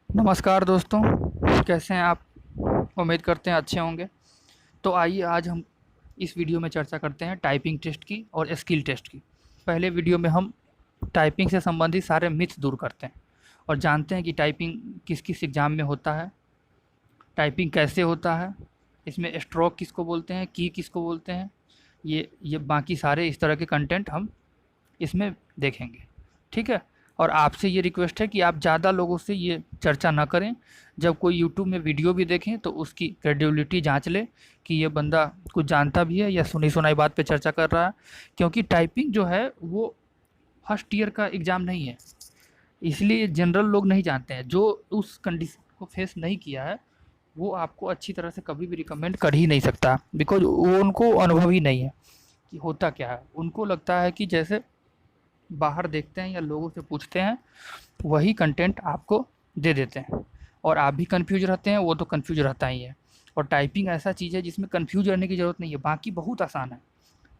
नमस्कार दोस्तों, कैसे हैं आप? उम्मीद करते हैं अच्छे होंगे। तो आइए आज हम इस वीडियो में चर्चा करते हैं टाइपिंग टेस्ट की और स्किल टेस्ट की। पहले वीडियो में हम टाइपिंग से संबंधित सारे मिथ्स दूर करते हैं और जानते हैं कि टाइपिंग किस किस एग्ज़ाम में होता है, टाइपिंग कैसे होता है, इसमें स्ट्रोक किसको बोलते हैं, की किसको बोलते हैं। ये बाकी सारे इस तरह के कंटेंट हम इसमें देखेंगे। ठीक है। और आपसे ये रिक्वेस्ट है कि आप ज़्यादा लोगों से ये चर्चा ना करें। जब कोई यूट्यूब में वीडियो भी देखें तो उसकी क्रेडिबिलिटी जांच लें कि ये बंदा कुछ जानता भी है या सुनी सुनाई बात पे चर्चा कर रहा है। क्योंकि टाइपिंग जो है वो फर्स्ट ईयर का एग्ज़ाम नहीं है, इसलिए जनरल लोग नहीं जानते हैं। जो उस कंडीशन को फेस नहीं किया है वो आपको अच्छी तरह से कभी भी रिकमेंड कर ही नहीं सकता, बिकॉज वो उनको अनुभव ही नहीं है कि होता क्या है। उनको लगता है कि जैसे बाहर देखते हैं या लोगों से पूछते हैं वही कंटेंट आपको दे देते हैं और आप भी कंफ्यूज रहते हैं, वो तो कंफ्यूज रहता ही है। और टाइपिंग ऐसा चीज़ है जिसमें कंफ्यूज रहने की ज़रूरत नहीं है, बाकी बहुत आसान है।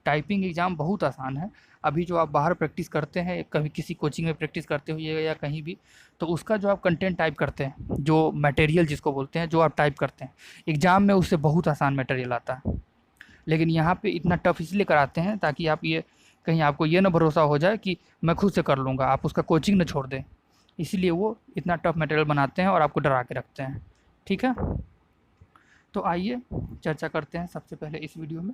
टाइपिंग एग्ज़ाम बहुत आसान है। अभी जो आप बाहर प्रैक्टिस करते हैं, कभी किसी कोचिंग में प्रैक्टिस करते हुए या कहीं भी, तो उसका जो आप कंटेंट टाइप करते हैं, जो मटेरियल जिसको बोलते हैं, जो आप टाइप करते हैं एग्ज़ाम में, उससे बहुत आसान मटेरियल आता है। लेकिन यहाँ पे इतना टफ इसलिए कराते हैं ताकि आप ये कहीं आपको ये ना भरोसा हो जाए कि मैं खुद से कर लूँगा, आप उसका कोचिंग ना छोड़ दें। इसीलिए वो इतना टफ मटेरियल बनाते हैं और आपको डरा के रखते हैं। ठीक है। तो आइए चर्चा करते हैं सबसे पहले इस वीडियो में।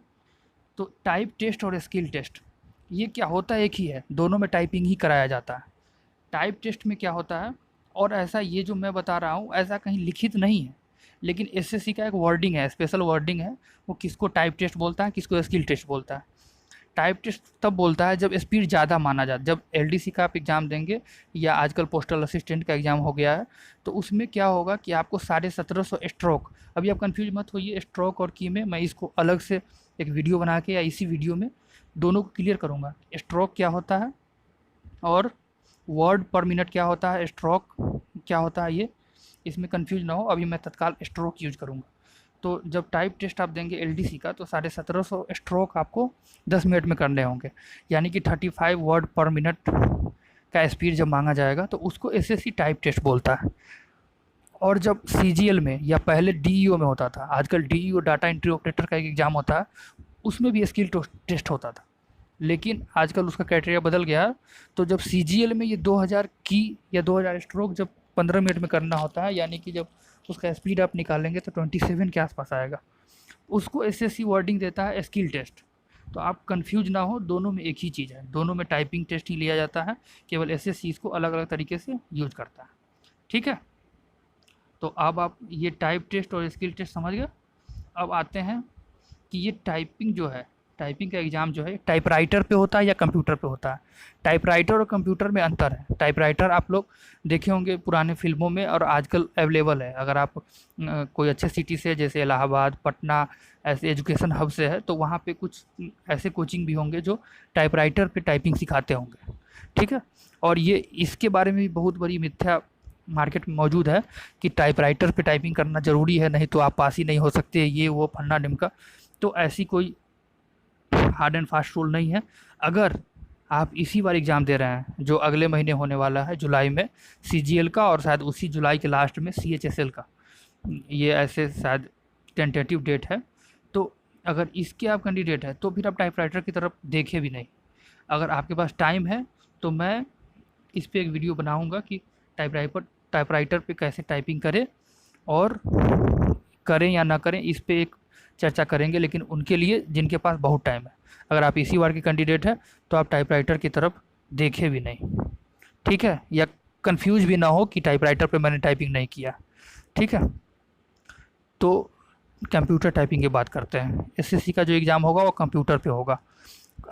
तो टाइप टेस्ट और स्किल टेस्ट ये क्या होता है? एक ही है, दोनों में टाइपिंग ही कराया जाता है। टाइप टेस्ट में क्या होता है, और ऐसा ये जो मैं बता रहा हूँ ऐसा कहीं लिखित नहीं है, लेकिन एसएससी का एक वर्डिंग है, स्पेशल वर्डिंग है। वो किसको टाइप टेस्ट बोलता है, किसको स्किल टेस्ट बोलता है। टाइप टेस्ट तब बोलता है जब स्पीड ज़्यादा माना जाए। जब एलडीसी का आप एग्ज़ाम देंगे या आजकल पोस्टल असिस्टेंट का एग्ज़ाम हो गया है, तो उसमें क्या होगा कि आपको 1750 स्ट्रोक, अभी आप कंफ्यूज मत होइए स्ट्रोक और की में, मैं इसको अलग से एक वीडियो बना के या इसी वीडियो में दोनों को क्लियर करूँगा। स्ट्रोक क्या होता है और वर्ड पर मिनट क्या होता है, स्ट्रोक क्या होता है, ये इसमें कंफ्यूज ना हो। अभी मैं तत्काल स्ट्रोक यूज करूँगा। तो जब टाइप टेस्ट आप देंगे एलडीसी का, तो 1750 स्ट्रोक आपको 10 मिनट में करने होंगे, यानी कि 35 वर्ड पर मिनट का स्पीड जब मांगा जाएगा तो उसको एसएससी टाइप टेस्ट बोलता है। और जब सीजीएल में या पहले डीईओ में होता था, आजकल डीईओ डाटा एंट्री ऑपरेटर का एक एग्ज़ाम होता है, उसमें भी स्किल टेस्ट होता था, लेकिन आजकल उसका क्राइटेरिया बदल गया है। तो जब सीजीएल में ये 2000 की या 2000 स्ट्रोक जब 15 मिनट में करना होता है, यानी कि जब उसका स्पीड आप निकालेंगे तो 27 के आसपास आएगा, उसको एसएससी वर्डिंग देता है स्किल टेस्ट। तो आप कंफ्यूज ना हो, दोनों में एक ही चीज़ है, दोनों में टाइपिंग टेस्ट ही लिया जाता है, केवल एसएससी इसको अलग अलग तरीके से यूज करता है। ठीक है। तो अब आप ये टाइप टेस्ट और स्किल टेस्ट समझ गए। अब आते हैं कि ये टाइपिंग जो है, टाइपिंग का एग्ज़ाम जो है टाइपराइटर पे होता है या कंप्यूटर पे होता है। टाइपराइटर और कंप्यूटर में अंतर है। टाइपराइटर आप लोग देखे होंगे पुराने फिल्मों में और आजकल अवेलेबल है। अगर आप कोई अच्छे सिटी से, जैसे इलाहाबाद, पटना, ऐसे एजुकेशन हब से है, तो वहाँ पे कुछ ऐसे कोचिंग भी होंगे जो टाइपराइटर पे टाइपिंग सिखाते होंगे। ठीक है। और ये इसके बारे में भी बहुत बड़ी मिथ्या मार्केट में मौजूद है कि टाइपराइटर पे टाइपिंग करना ज़रूरी है, नहीं तो आप पास ही नहीं हो सकते, ये वो फन्ना ढिमका। तो ऐसी कोई हार्ड एंड फास्ट रूल नहीं है। अगर आप इसी बार एग्ज़ाम दे रहे हैं जो अगले महीने होने वाला है जुलाई में, सीजीएल का, और शायद उसी जुलाई के लास्ट में सीएचएसएल का, ये ऐसे शायद टेंटेटिव डेट है। तो अगर इसके आप कैंडिडेट हैं तो फिर आप टाइपराइटर की तरफ देखें भी नहीं। अगर आपके पास टाइम है तो मैं इस पे एक वीडियो बनाऊंगा कि टाइपराइटर टाइपराइटर पे कैसे टाइपिंग करें, और करें या ना करें इस पे एक चर्चा करेंगे, लेकिन उनके लिए जिनके पास बहुत टाइम है। अगर आप इसी बार के कैंडिडेट हैं तो आप टाइपराइटर की तरफ देखें भी नहीं। ठीक है। या कंफ्यूज भी ना हो कि टाइपराइटर पे मैंने टाइपिंग नहीं किया। ठीक है। तो कंप्यूटर टाइपिंग की बात करते हैं। एसएससी का जो एग्ज़ाम होगा वो कंप्यूटर पे होगा।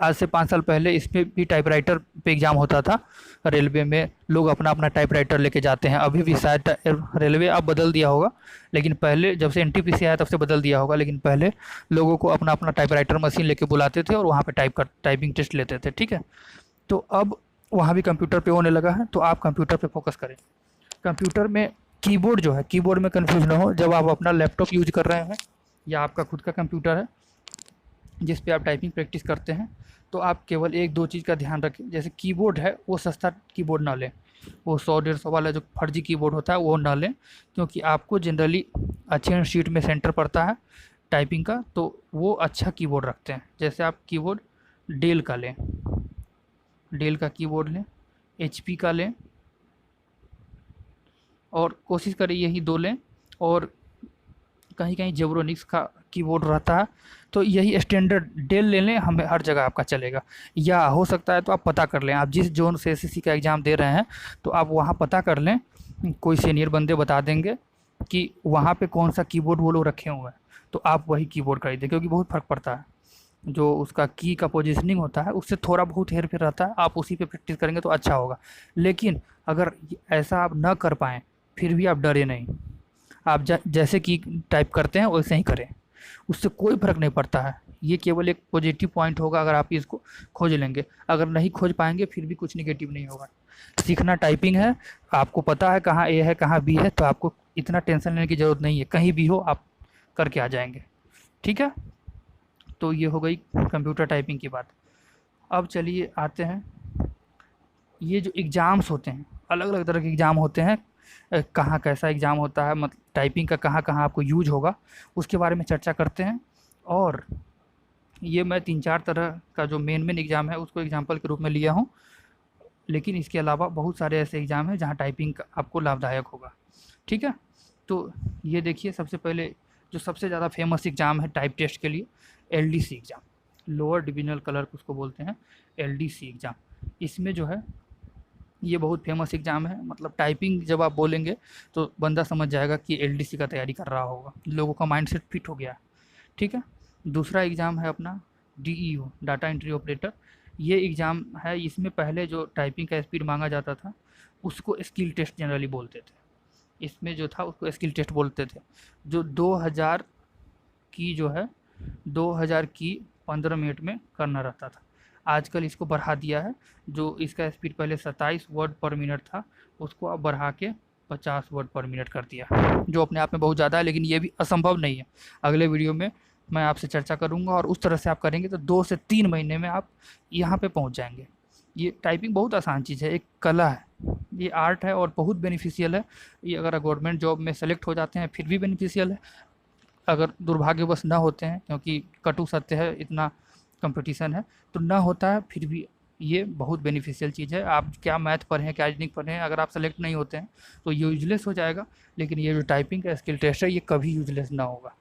आज से 5 साल पहले इसमें भी टाइपराइटर पे एग्ज़ाम होता था। रेलवे में लोग अपना अपना टाइपराइटर लेके जाते हैं, अभी भी शायद रेलवे अब बदल दिया होगा, लेकिन पहले जब से एनटीपीसी आया तब से बदल दिया होगा। लेकिन पहले लोगों को अपना अपना टाइपराइटर मशीन लेके बुलाते थे और वहाँ पे टाइपिंग टेस्ट लेते थे। ठीक है। तो अब वहाँ भी कंप्यूटर पे होने लगा है, तो आप कंप्यूटर पे फोकस करें। कंप्यूटर में कीबोर्ड जो है, कीबोर्ड में कंफ्यूज ना हो। जब आप अपना लैपटॉप यूज कर रहे हैं या आपका खुद का कंप्यूटर है जिस पे आप टाइपिंग प्रैक्टिस करते हैं, तो आप केवल एक दो चीज़ का ध्यान रखें। जैसे कीबोर्ड है वो सस्ता कीबोर्ड ना लें, वो 100-150 वाला जो फर्जी कीबोर्ड होता है वो ना लें, क्योंकि आपको जनरली अच्छे इंस्टीट्यूट में सेंटर पड़ता है टाइपिंग का, तो वो अच्छा कीबोर्ड रखते हैं। जैसे आप कीबोर्ड डेल का लें, डेल का कीबोर्ड लें, एचपी का लें, और कोशिश करें यही दो लें। और कहीं कहीं जेब्रोनिक्स का कीबोर्ड रहता है, तो यही स्टैंडर्ड डेल ले लें, हमें हर जगह आपका चलेगा। या हो सकता है तो आप पता कर लें, आप जिस जोन से एसएससी का एग्ज़ाम दे रहे हैं तो आप वहाँ पता कर लें, कोई सीनियर बंदे बता देंगे कि वहाँ पे कौन सा कीबोर्ड वो लोग रखे हुए हैं, तो आप वही कीबोर्ड खरीदें, क्योंकि बहुत फ़र्क पड़ता है। जो उसका की का पोजीशनिंग होता है उससे थोड़ा बहुत हेर फेर रहता है, आप उसी पे प्रैक्टिस करेंगे तो अच्छा होगा। लेकिन अगर ऐसा आप ना कर पाएँ, फिर भी आप डरे नहीं, आप जैसे कि टाइप करते हैं वैसे ही करें, उससे कोई फ़र्क नहीं पड़ता है। ये केवल एक पॉजिटिव पॉइंट होगा अगर आप इसको खोज लेंगे। अगर नहीं खोज पाएंगे फिर भी कुछ निगेटिव नहीं होगा। सीखना टाइपिंग है, आपको पता है कहाँ ए है कहाँ बी है, तो आपको इतना टेंशन लेने की ज़रूरत नहीं है, कहीं भी हो आप करके आ जाएंगे। ठीक है, तो ये हो गई कंप्यूटर टाइपिंग की बात। अब चलिए आते हैं, ये जो एग्ज़ाम्स होते हैं, अलग अलग तरह के एग्ज़ाम होते हैं, कहाँ कैसा एग्ज़ाम होता है, मतलब टाइपिंग का कहाँ कहाँ आपको यूज होगा, उसके बारे में चर्चा करते हैं। और ये मैं 3-4 तरह का जो मेन एग्ज़ाम है उसको एग्जांपल के रूप में लिया हूँ, लेकिन इसके अलावा बहुत सारे ऐसे एग्ज़ाम हैं जहाँ टाइपिंग का आपको लाभदायक होगा। ठीक है, तो ये देखिए, सबसे पहले जो सबसे ज़्यादा फेमस एग्ज़ाम है टाइप टेस्ट के लिए, LDC exam, lower divisional clerk उसको बोलते हैं, एलडीसी एग्ज़ाम। इसमें जो है ये बहुत फेमस एग्ज़ाम है, मतलब टाइपिंग जब आप बोलेंगे तो बंदा समझ जाएगा कि एलडीसी का तैयारी कर रहा होगा, लोगों का माइंडसेट फिट हो गया है। ठीक है, दूसरा एग्ज़ाम है अपना डीईओ, डाटा एंट्री ऑपरेटर। ये एग्ज़ाम है, इसमें पहले जो टाइपिंग का स्पीड मांगा जाता था उसको स्किल टेस्ट जनरली बोलते थे, इसमें जो था उसको स्किल टेस्ट बोलते थे। जो 2000 की जो है 2000 की 15 मिनट में करना रहता था, आजकल इसको बढ़ा दिया है। जो इसका स्पीड पहले 27 वर्ड पर मिनट था, उसको अब बढ़ा के 50 वर्ड पर मिनट कर दिया, जो अपने आप में बहुत ज़्यादा है, लेकिन ये भी असंभव नहीं है। अगले वीडियो में मैं आपसे चर्चा करूँगा, और उस तरह से आप करेंगे तो 2 से 3 महीने में आप यहाँ पे पहुँच जाएंगे। ये टाइपिंग बहुत आसान चीज़ है, एक कला है, ये आर्ट है और बहुत बेनिफिशियल है। ये अगर गवर्नमेंट जॉब में सेलेक्ट हो जाते हैं फिर भी बेनिफिशियल है, अगर दुर्भाग्यवश ना होते हैं, क्योंकि कटु सत्य है, इतना कंपटीशन है, तो ना होता है फिर भी ये बहुत बेनिफिशियल चीज़ है। आप क्या मैथ पढ़ें क्या इंजीनियरिंग पढ़ें, अगर आप सेलेक्ट नहीं होते हैं तो ये यूजलेस हो जाएगा। लेकिन ये जो टाइपिंग का स्किल टेस्ट है ये कभी यूजलेस ना होगा,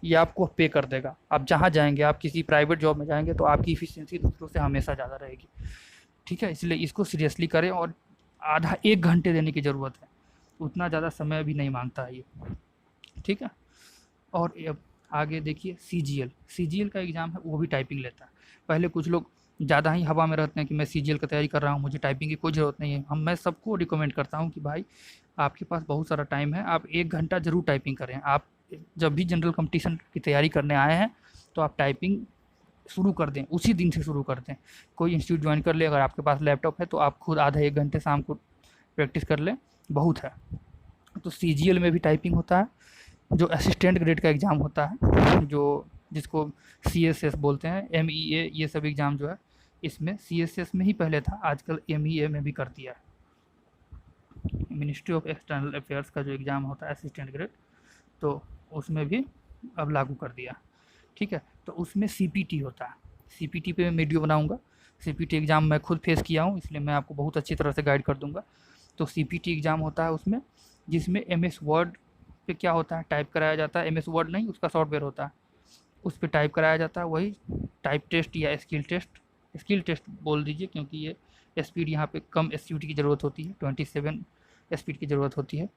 ये आपको पे कर देगा। आप जहाँ जाएंगे, आप किसी प्राइवेट जॉब में जाएंगे तो आपकी इफ़िशियंसी दूसरों से हमेशा ज़्यादा रहेगी। ठीक है, इसलिए इसको सीरियसली करें, और आधा 1 घंटे देने की ज़रूरत है, उतना ज़्यादा समय भी नहीं मांगता है ये। ठीक है, और अब आगे देखिए सीजीएल का एग्ज़ाम है, वो भी टाइपिंग लेता है। पहले कुछ लोग ज़्यादा ही हवा में रहते हैं कि मैं सीजीएल का तैयारी कर रहा हूँ, मुझे टाइपिंग की कोई ज़रूरत नहीं है। मैं सबको रिकमेंड करता हूँ कि भाई आपके पास बहुत सारा टाइम है, आप 1 घंटा ज़रूर टाइपिंग करें। आप जब भी जनरल कंपटीशन की तैयारी करने आए हैं तो आप टाइपिंग शुरू कर दें, उसी दिन से शुरू कर दें। कोई इंस्टीट्यूट ज्वाइन कर ले, अगर आपके पास लैपटॉप है तो आप खुद आधा 1 घंटे शाम को प्रैक्टिस कर लें, बहुत है। तो सीजीएल में भी टाइपिंग होता है, जो असिस्टेंट ग्रेड का एग्ज़ाम होता है, जो जिसको सीएसएस बोलते हैं, एमईए, ये सब एग्ज़ाम जो है इसमें सीएसएस में ही पहले था, आजकल एमईए में भी कर दिया है। मिनिस्ट्री ऑफ एक्सटर्नल अफेयर्स का जो एग्ज़ाम होता है असिस्टेंट ग्रेड, तो उसमें भी अब लागू कर दिया। ठीक है, तो उसमें सीपीटी होता है, सीपीटी पे मैं वीडियो बनाऊंगा। सीपीटी एग्ज़ाम मैं खुद फेस किया हूँ, इसलिए मैं आपको बहुत अच्छी तरह से गाइड कर दूंगा। तो सीपीटी एग्ज़ाम होता है उसमें, जिसमें एमएस वर्ड पे क्या होता है, टाइप कराया जाता है। एमएस वर्ड नहीं, उसका सॉफ्टवेयर होता है, उस पर टाइप कराया जाता है। वही टाइप टेस्ट या स्किल टेस्ट बोल दीजिए, क्योंकि ये स्पीड यहाँ पे कम स्पीड की ज़रूरत होती है, 27 स्पीड की ज़रूरत होती है।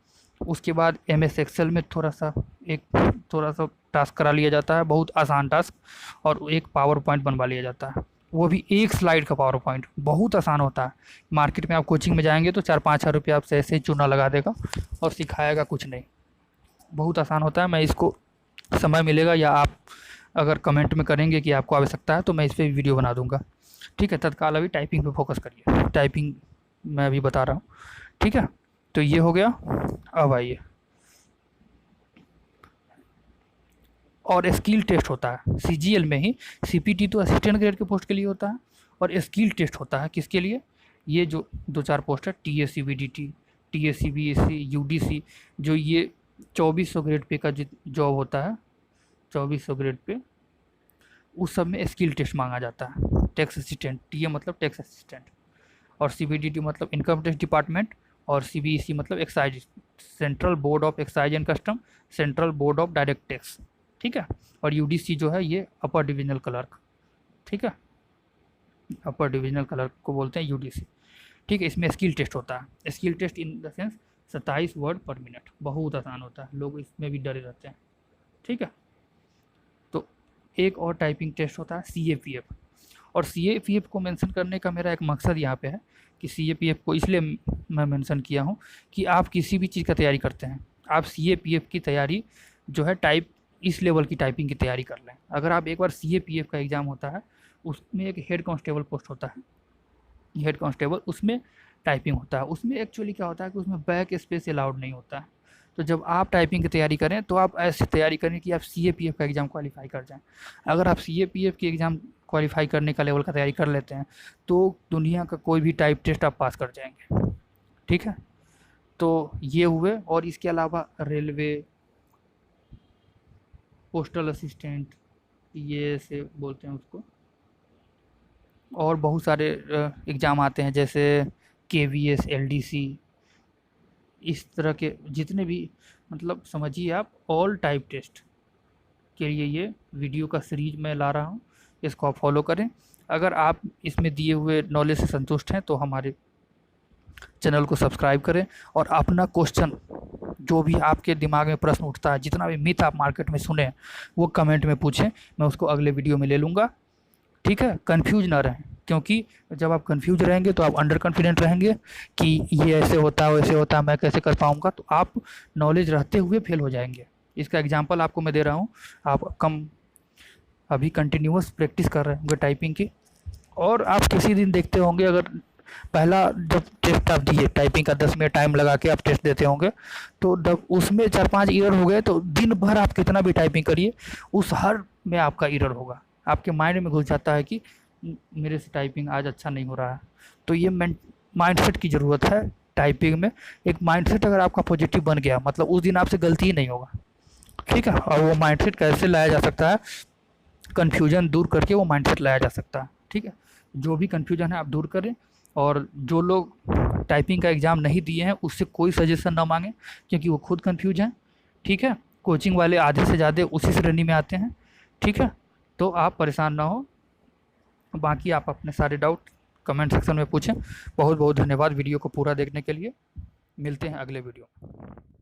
उसके बाद एमएस एक्सेल में थोड़ा सा टास्क करा लिया जाता है, बहुत आसान टास्क, और एक पावर पॉइंट बनवा लिया जाता है, वो भी 1 स्लाइड का पावर पॉइंट, बहुत आसान होता है। मार्केट में आप कोचिंग में जाएंगे तो 4-5 हज़ार रुपये आपसे ऐसे ही चूना लगा देगा और सिखाएगा कुछ नहीं, बहुत आसान होता है। मैं इसको समय मिलेगा या आप अगर कमेंट में करेंगे कि आपको आवश्यकता है तो मैं इस पर वीडियो बना दूंगा। ठीक है, तत्काल अभी टाइपिंग पे फोकस करिए, टाइपिंग मैं अभी बता रहा हूँ। ठीक है, तो ये हो गया। अब आइए, और स्किल टेस्ट होता है सीजीएल में ही। सीपीटी तो असिस्टेंट ग्रेड के पोस्ट के लिए होता है, और स्किल टेस्ट होता है किसके लिए, ये जो 2-4 पोस्ट है, TSCVDT, TSCBSC, UDC, जो ये 2400 ग्रेड पे का जॉब होता है, 2400 ग्रेड पे, उस सब में स्किल टेस्ट मांगा जाता है। टैक्स असिस्टेंट, टीए मतलब टैक्स असिस्टेंट, और CBDT मतलब इनकम टैक्स डिपार्टमेंट, और CBEC मतलब excise, central board of excise and custom, central board of direct tax, ठीक है। और UDC जो है ये अपर डिविजनल क्लर्क, ठीक है, अपर डिविजनल क्लर्क को बोलते हैं UDC, ठीक है। इसमें स्किल टेस्ट होता है। Skill test in the sense 27 word per minute, बहुत आसान होता है, लोग इसमें भी डरे रहते हैं, ठीक है। तो एक और टाइपिंग टेस्ट होता है CAPF, और CAPF को मेंशन करने का मेरा एक मकसद यहाँ पे है कि CAPF को इसलिए मैं मेंशन किया हूँ कि आप किसी भी चीज़ का तैयारी करते हैं, आप CAPF की तैयारी जो है इस लेवल की टाइपिंग की तैयारी कर लें। अगर आप एक बार CAPF का एग्ज़ाम होता है, उसमें एक हेड कांस्टेबल पोस्ट होता है, हेड कांस्टेबल, उसमें टाइपिंग होता है। उसमें एक्चुअली क्या होता है कि उसमें बैक स्पेस अलाउड नहीं होता है। तो जब आप टाइपिंग की तैयारी करें तो आप ऐसी तैयारी करें कि आप CAPF का एग्ज़ाम क्वालिफाई कर जाएं। अगर आप CAPF की एग्ज़ाम क्वालिफाई करने का लेवल का तैयारी कर लेते हैं तो दुनिया का कोई भी टाइप टेस्ट आप पास कर जाएंगे, ठीक है। तो ये हुए, और इसके अलावा रेलवे, पोस्टल असिस्टेंट, ये से बोलते हैं उसको, और बहुत सारे एग्ज़ाम आते हैं जैसे KVS, LDC, इस तरह के जितने भी, मतलब समझिए आप ऑल टाइप टेस्ट के लिए ये वीडियो का सीरीज मैं ला रहा हूँ, इसको आप फॉलो करें। अगर आप इसमें दिए हुए नॉलेज से संतुष्ट हैं तो हमारे चैनल को सब्सक्राइब करें, और अपना क्वेश्चन, जो भी आपके दिमाग में प्रश्न उठता है, जितना भी मिथ आप मार्केट में सुने वो कमेंट में पूछें, मैं उसको अगले वीडियो में ले लूँगा, ठीक है। कन्फ्यूज ना रहें, क्योंकि जब आप कन्फ्यूज रहेंगे तो आप अंडर कॉन्फिडेंट रहेंगे कि ये ऐसे होता है वैसे होता है, मैं कैसे कर पाऊँगा, तो आप नॉलेज रहते हुए फेल हो जाएंगे। इसका एग्जांपल आपको मैं दे रहा हूँ। आप अभी कंटिन्यूअस प्रैक्टिस कर रहे होंगे टाइपिंग की, और आप किसी दिन देखते होंगे, अगर पहला जब टेस्ट आप दिए टाइपिंग का 10 मिनट टाइम लगा के आप टेस्ट देते होंगे, तो जब उसमें 4-5 एरर हो गए तो दिन भर आप कितना भी टाइपिंग करिए, उस हर में आपका एरर होगा। आपके माइंड में घुस जाता है कि मेरे से टाइपिंग आज अच्छा नहीं हो रहा है। तो ये माइंडसेट की ज़रूरत है टाइपिंग में। एक माइंडसेट अगर आपका पॉजिटिव बन गया, मतलब उस दिन आपसे गलती ही नहीं होगा, ठीक है। और वो माइंडसेट कैसे लाया जा सकता है, कन्फ्यूजन दूर करके वो माइंडसेट लाया जा सकता है, ठीक है। जो भी कन्फ्यूजन है आप दूर करें, और जो लोग टाइपिंग का एग्ज़ाम नहीं दिए हैं उससे कोई सजेशन ना मांगें, क्योंकि वो खुद कन्फ्यूज हैं, ठीक है। कोचिंग वाले आधे से ज़्यादा उसी श्रेणी में आते हैं, ठीक है। तो आप परेशान ना हो, बाकी आप अपने सारे डाउट कमेंट सेक्शन में पूछें। बहुत बहुत धन्यवाद वीडियो को पूरा देखने के लिए। मिलते हैं अगले वीडियो में।